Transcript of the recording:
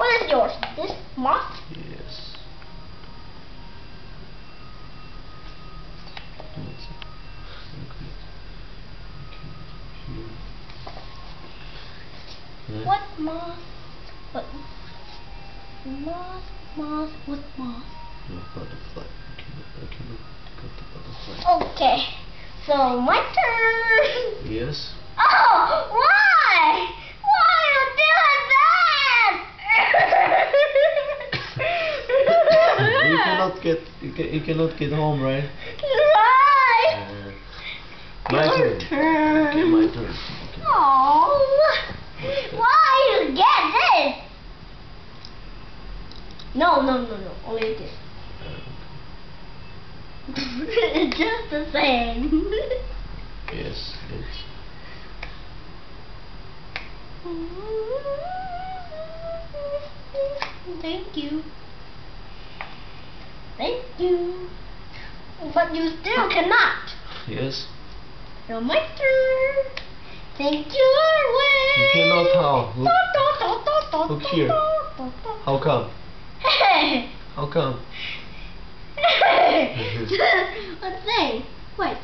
What is yours? This moth? Yes. What moth? What moth? What moth? No, butterfly. I cannot got the butterfly. Okay, so my turn. Yes. Oh, why? Why you doing that? You cannot get home, right? Right. My Your turn. Okay, my turn. Okay. Oh, why you get this? No, only this. It's just the same. Yes, it's. Thank you. Thank you. But you still cannot. Yes. So my turn. Thank you, Erwin. You cannot how? Look here. How come? How come? Let's see. Wait.